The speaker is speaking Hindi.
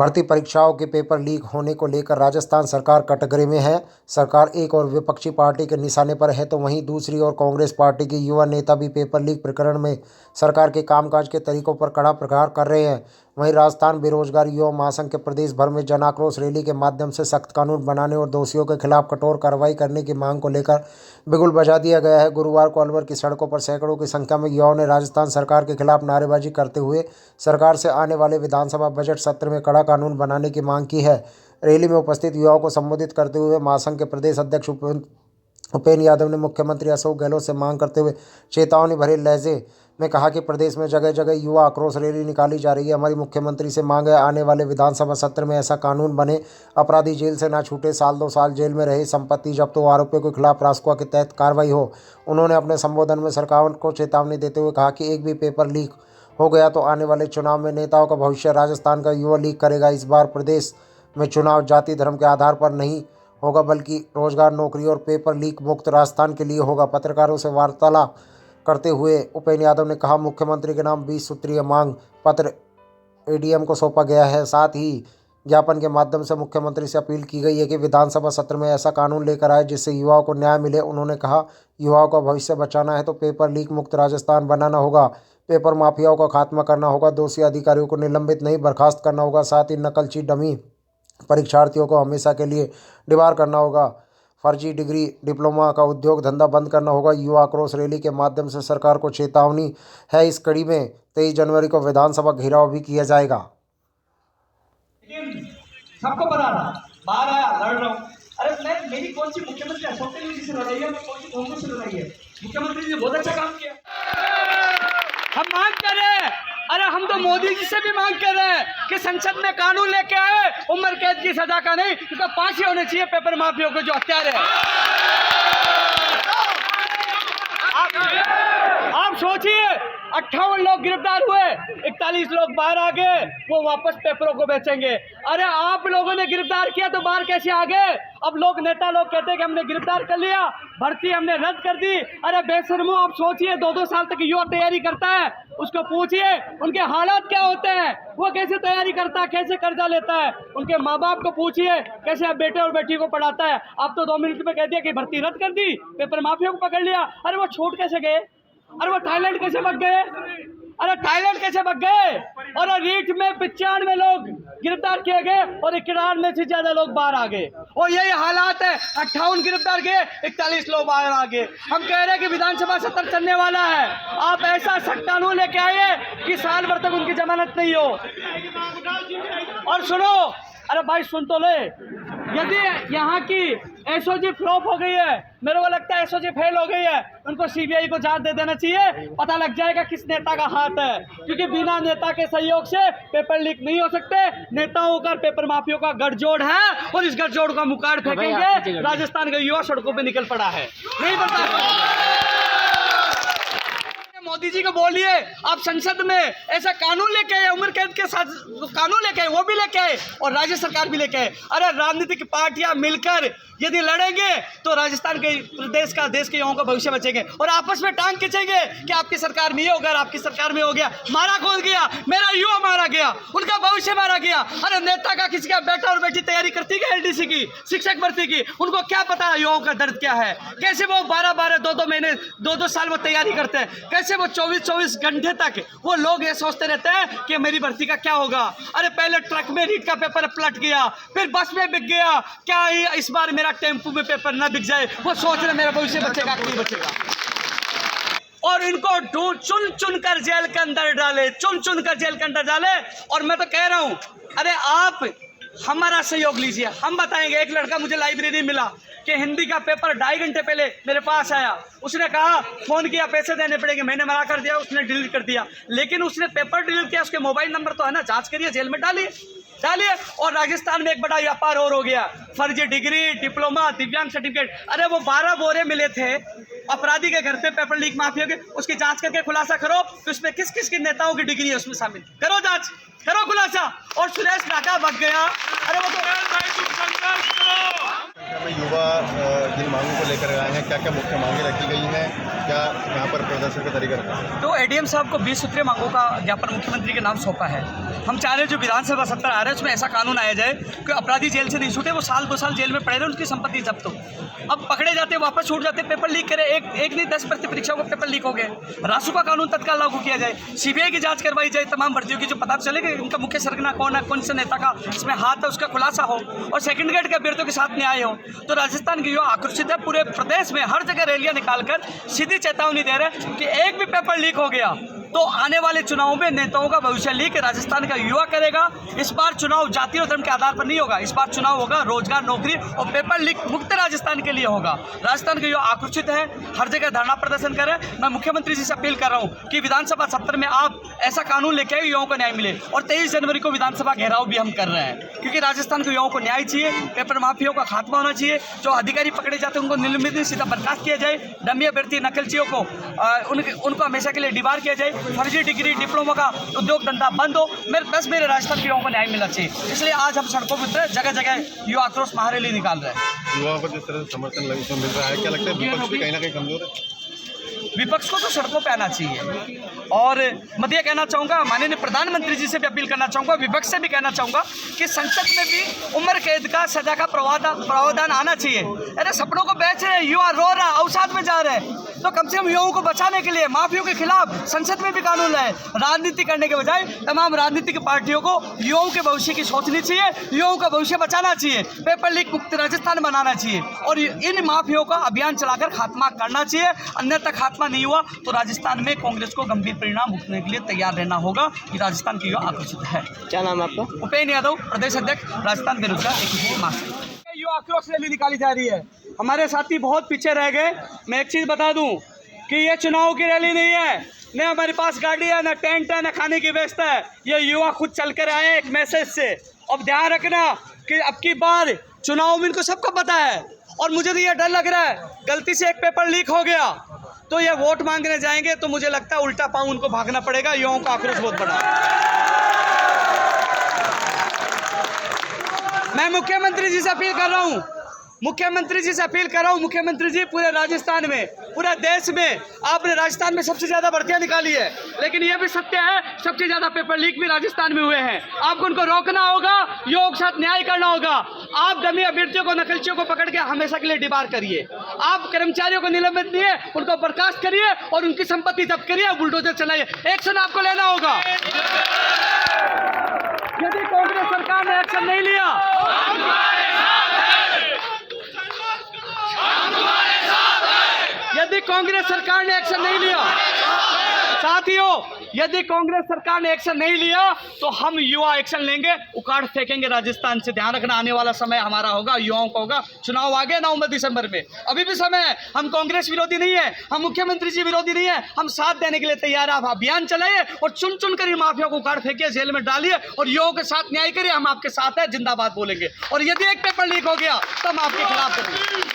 भर्ती परीक्षाओं के पेपर लीक होने को लेकर राजस्थान सरकार कटघरे में है। सरकार एक और विपक्षी पार्टी के निशाने पर है तो वहीं दूसरी ओर कांग्रेस पार्टी के युवा नेता भी पेपर लीक प्रकरण में सरकार के कामकाज के तरीकों पर कड़ा प्रहार कर रहे हैं। वहीं राजस्थान बेरोजगार युवा महासंघ के प्रदेश भर में जन आक्रोश रैली के माध्यम से सख्त कानून बनाने और दोषियों के खिलाफ कठोर कार्रवाई करने की मांग को लेकर बिगुल बजा दिया गया है। गुरुवार को अलवर की सड़कों पर सैकड़ों की संख्या में युवाओं ने राजस्थान सरकार के खिलाफ नारेबाजी करते हुए सरकार से आने वाले विधानसभा बजट सत्र में कड़ा कानून बनाने की मांग की है। रैली में उपस्थित युवाओं को संबोधित करते हुए महासंघ के प्रदेश अध्यक्ष उपेन्द्र यादव ने मुख्यमंत्री अशोक गहलोत से मांग करते हुए चेतावनी भरे लहजे में कहा कि प्रदेश में जगह जगह युवा आक्रोश रैली निकाली जा रही है। हमारी मुख्यमंत्री से मांग है, आने वाले विधानसभा सत्र में ऐसा कानून बने, अपराधी जेल से ना छूटे, साल 2 साल जेल में रहे, संपत्ति जब्त हो, आरोपियों के खिलाफ रासुका के तहत कार्रवाई हो। उन्होंने अपने संबोधन में सरकार को चेतावनी देते हुए कहा कि एक भी पेपर लीक हो गया तो आने वाले चुनाव में नेताओं का भविष्य राजस्थान का युवा लीक करेगा। इस बार प्रदेश में चुनाव जाति धर्म के आधार पर नहीं होगा बल्कि रोजगार, नौकरी और पेपर लीक मुक्त राजस्थान के लिए होगा। पत्रकारों से वार्तालाप करते हुए उपेन्द्र यादव ने कहा, मुख्यमंत्री के नाम 20 सूत्रीय मांग पत्र एडीएम को सौंपा गया है। साथ ही ज्ञापन के माध्यम से मुख्यमंत्री से अपील की गई है कि विधानसभा सत्र में ऐसा कानून लेकर आए जिससे युवाओं को न्याय मिले। उन्होंने कहा, युवाओं का भविष्य बचाना है तो पेपर लीक मुक्त राजस्थान बनाना होगा, पेपर माफियाओं का खात्मा करना होगा, दोषी अधिकारियों को निलंबित नहीं बर्खास्त करना होगा, साथ ही नकलची डमी परीक्षार्थियों को हमेशा के लिए डिबार करना होगा, फर्जी डिग्री डिप्लोमा का उद्योग धंधा बंद करना होगा। युवा आक्रोश रैली के माध्यम से सरकार को चेतावनी है। इस कड़ी में 23 जनवरी को विधानसभा घेराव भी किया जाएगा। सबको पता था, बाहर आया, लड़ रहा हूँ। अरे मेरी कौन सी मुख्यमंत्री अशोक गहलोत जी से लड़ाई है, मैं कौन सी कांग्रेस से लड़ाई है? मुख्यमंत्री जी ने बहुत अच्छा काम किया। हम मांग कर रहे हैं, अरे हम तो मोदी जी से भी मांग कर रहे हैं कि संसद में कानून लेके आए, उम्र कैद की सजा का नहीं, तो फांसी होनी चाहिए पेपर माफियों को जो हत्यारे हैं। आप सोचिए, 58 लोग गिरफ्तार हुए, 41 लोग बाहर आ गए, वो वापस पेपरों को बेचेंगे। अरे आप लोगों ने गिरफ्तार किया तो बाहर कैसे आ गए? अब लोग नेता लोग कहते हैं कि हमने गिरफ्तार कर लिया, भर्ती हमने रद्द कर दी। अरे बेशर्मो, आप सोचिए, 2-2 साल तक युवा तैयारी करता है, उसको पूछिए उनके हालात क्या होते हैं, वो कैसे तैयारी करता है, कैसे कर्जा लेता है। उनके माँ बाप को पूछिए कैसे अब बेटे और बेटी को पढ़ाता है। आप तो 2 मिनट में कह दिया कि भर्ती रद्द कर दी, पेपर माफिया को पकड़ लिया। अरे वो छूट कैसे गए? अरे वो थाईलैंड कैसे भाग गए? अरे थाईलैंड कैसे भाग गए? और रीट में 95 लोग गिरफ्तार किए गए और 91 से ज्यादा लोग बाहर आ गए। और यही हालात है, 58 गिरफ्तार किए, 41 लोग बाहर आ गए। हम कह रहे हैं कि विधानसभा सत्र चलने वाला है, आप ऐसा सख्त कानून लेके आइए कि साल भर तक उनकी जमानत नहीं हो। और सुनो, अरे भाई सुन तो ले, यदि यहाँ की एसओजी फ्लॉप हो गई है, मेरे को लगता है एसओजी फेल हो गई है, उनको सीबीआई को जांच दे देना चाहिए, पता लग जाएगा किस नेता का हाथ है। क्योंकि बिना नेता के सहयोग से पेपर लीक नहीं हो सकते। नेताओं का पेपर माफियों का गठजोड़ है और इस गठजोड़ का मुकाड़ फेंकेंगे। राजस्थान का युवा सड़कों पर निकल पड़ा है, नहीं बता। मोदी जी को बोलिए, आप संसद में ऐसा कानून लेके आए, उम्र कैद के साथ कानून लेके आए, वो भी लेके आए और राज्य सरकार भी लेके आए। अरे राजनीतिक पार्टियां मिलकर यदि लड़ेंगे तो राजस्थान के प्रदेश का, देश के युवाओं का भविष्य बचेंगे। और आपस में टांग खींचेंगे कि आपकी सरकार में ये हो गया, आपकी सरकार में हो गया, मारा खोल गया, मेरा युवा मारा गया, उनका भविष्य मारा गया। अरे नेता का किसी का बेटा और बेटी तैयारी करती है एलडीसी की, शिक्षक भर्ती की, उनको क्या पता है युवाओं का दर्द क्या है? कैसे वो 12-12, 2-2 महीने, 2-2 साल वो तैयारी करते हैं? कैसे वो 24-24 घंटे तक वो लोग ये सोचते रहते हैं कि मेरी भर्ती का क्या होगा? अरे पहले ट्रक में रीट का पेपर पलट गया, फिर बस में बिक गया, क्या इस बार मेरा टेम्पू में पेपर ना बिक जाए? वो सोच रहे मेरा भविष्य बचेगा कि नहीं बचेगा। और इनको चुन चुन कर जेल के अंदर डाले, चुन चुन कर जेल के अंदर डाले। और मैं तो कह रहा हूं, अरे आप हमारा सहयोग लीजिए, हम बताएंगे। एक लड़का मुझे लाइब्रेरी मिला कि हिंदी का पेपर 2.5 घंटे पहले मेरे पास आया, उसने कहा, फोन किया, पैसे देने पड़ेंगे, मैंने मना कर दिया, उसने डिलीट कर दिया। लेकिन उसने पेपर डिलीट किया, उसके मोबाइल नंबर तो है ना, जांच करिए, जेल में डालिए। और राजस्थान में एक बड़ा व्यापार और हो गया, फर्जी डिग्री, डिप्लोमा, दिव्यांग सर्टिफिकेट। अरे वो 12 बोरे मिले थे अपराधी के घर पे पेपर लीक माफिया के, उसकी जांच करके खुलासा करो कि उसमें किस किस की नेताओं की डिग्री है उसमें शामिल, करो जांच, करो खुलासा। और सुरेश नाका भाग गया। अरे वो तो में युवा जिन मांगों को लेकर आए हैं, क्या क्या मुख्य मांगें रखी गई हैं, क्या यहाँ पर प्रदर्शन का तरीका रखा है? तो एडीएम साहब को 20 सूत्रीय मांगों का ज्ञापन मुख्यमंत्री के नाम सौंपा है। हम चाह रहे हैं जो विधानसभा सत्र आ रहा है उसमें ऐसा कानून आया जाए कि अपराधी जेल से नहीं छूटे, वो साल 2 साल जेल में पड़े रहे, उनकी संपत्ति जब्त हो। अब पकड़े जाते वापस छूट जाते, पेपर लीक करे, एक नहीं 10 प्रति परीक्षाओं को पेपर लीक हो गए। रासू का कानून तत्काल लागू किया जाए, सीबीआई की जांच करवाई जाए, तमाम भर्तियों की, जो पता चले कि इनका मुख्य सरगना कौन है, कौन से नेता का इसमें हाथ है, उसका खुलासा हो, और सेकंड ग्रेड के अभ्यर्थियों के साथ न्याय हो। तो राजस्थान के युवा आक्रोशित है, पूरे प्रदेश में हर जगह रैलियां निकालकर सीधी चेतावनी दे रहे हैं कि एक भी पेपर लीक हो गया तो आने वाले चुनावों में नेताओं का भविष्य लीक राजस्थान का युवा करेगा। इस बार चुनाव जाति और धर्म के आधार पर नहीं होगा, इस बार चुनाव होगा रोजगार, नौकरी और पेपर लीक मुक्त राजस्थान के लिए होगा। राजस्थान के युवा आक्रोशित है, हर जगह धरना प्रदर्शन करें। मैं मुख्यमंत्री जी से अपील कर रहा हूँ कि विधानसभा सत्र में आप ऐसा कानून लेके आए युवाओं को न्याय मिले, और 23 जनवरी को विधानसभा घेराव भी हम कर रहे हैं, क्योंकि राजस्थान के युवाओं को न्याय चाहिए, पेपर माफियाओं का खात्मा होना चाहिए, जो अधिकारी पकड़े जाते हैं उनको निलंबित नहीं, सीधा बर्खास्त किया जाए, डमी अभ्यर्थी नकलचियों को उनको हमेशा के लिए डिबार किया जाए, फर्जी डिग्री डिप्लोमा का उद्योग धंधा बंद हो। मेरे राजस्थान के युवाओं को न्याय मिलना चाहिए, इसलिए आज हम सड़कों पर उतरे, जगह जगह युवा आक्रोश महारैली निकाल रहे हैं। युवाओं को जिस तरह से समर्थन मिल रहा है, क्या लगता है विपक्ष भी कहीं ना कहीं कमजोर है? विपक्ष को तो सड़कों पे आना चाहिए, और मैं ये कहना चाहूँगा, माननीय प्रधानमंत्री जी से भी अपील करना चाहूँगा, विपक्ष से भी कहना चाहूँगा कि संसद में भी उम्र कैद का सजा का प्रावधान आना चाहिए। अरे सपनों को बेच रहे, युवा रो रहा, अवसाद में जा रहे हैं, तो कम से कम युवाओं को बचाने के लिए माफियों के खिलाफ संसद में भी कानून लाए। राजनीति करने के बजाय तमाम राजनीतिक पार्टियों को युवाओं के भविष्य की सोचनी चाहिए, युवाओं का भविष्य बचाना चाहिए, पेपर लीक मुक्त राजस्थान बनाना चाहिए, और इन माफियों का अभियान चलाकर खात्मा करना चाहिए। अन्यथा खात्मा नहीं हुआ तो राजस्थान में कांग्रेस को गंभीर परिणाम भुगतने के लिए तैयार रहना होगा। कि राजस्थान के युवा आकर्षित है। क्या नाम है आपका? उपेन्द्र यादव, प्रदेश अध्यक्ष, राजस्थान बेरोजगार एकजुट महासंघ। युवा आक्रोश रैली निकाली जा रही है, हमारे साथी बहुत पीछे रह गए। मैं एक चीज़ बता दूं कि ये चुनाव की रैली नहीं है, न हमारे पास गाड़ी है, न टेंट है, न खाने की व्यवस्था है। ये युवा खुद चल कर आए एक मैसेज से। अब ध्यान रखना कि अब की बार चुनाव में इनको सबको पता है, और मुझे तो ये डर लग रहा है गलती से एक पेपर लीक हो गया तो ये वोट मांगने जाएंगे तो मुझे लगता है उल्टा पाँव उनको भागना पड़ेगा। युवाओं का आक्रोश बहुत बड़ा है। मैं मुख्यमंत्री जी से अपील कर रहा हूँ, मुख्यमंत्री जी पूरे राजस्थान में, पूरे देश में आपने राजस्थान में सबसे ज़्यादा भर्तियां निकाली है, लेकिन यह भी सत्य है सबसे ज़्यादा पेपर लीक भी राजस्थान में हुए हैं। आपको उनको रोकना होगा, योग साथ न्याय करना होगा। आप डमी अभ्यर्थियों को, नकलचियों को पकड़ के हमेशा के लिए डिबार करिए। आप कर्मचारियों को निलंबित नहीं है, उनको बर्खास्त करिए और उनकी संपत्ति जब्त करिए, बुलडोजर चलाइए। एक्शन आपको लेना होगा। यदि कांग्रेस सरकार ने एक्शन नहीं लिया, यदि कांग्रेस सरकार ने एक्शन नहीं लिया, साथियों, यदि कांग्रेस सरकार ने एक्शन नहीं लिया तो हम युवा एक्शन लेंगे, उखाड़ फेंकेंगे राजस्थान से। ध्यान रखना, आने वाला समय हमारा होगा, युवाओं का होगा। चुनाव आगे नवंबर दिसंबर में, अभी भी समय है। हम कांग्रेस विरोधी नहीं है, हम मुख्यमंत्री जी विरोधी नहीं है, हम साथ देने के लिए तैयार है। आप अभियान चलाइए और चुन चुन कर इन माफिया को उखाड़ फेंकिए, जेल में डालिए और युवाओं के साथ न्याय करिए। हम आपके साथ है, जिंदाबाद बोलेंगे। और यदि एक पेपर लीक हो गया तो हम आपके खिलाफ करेंगे।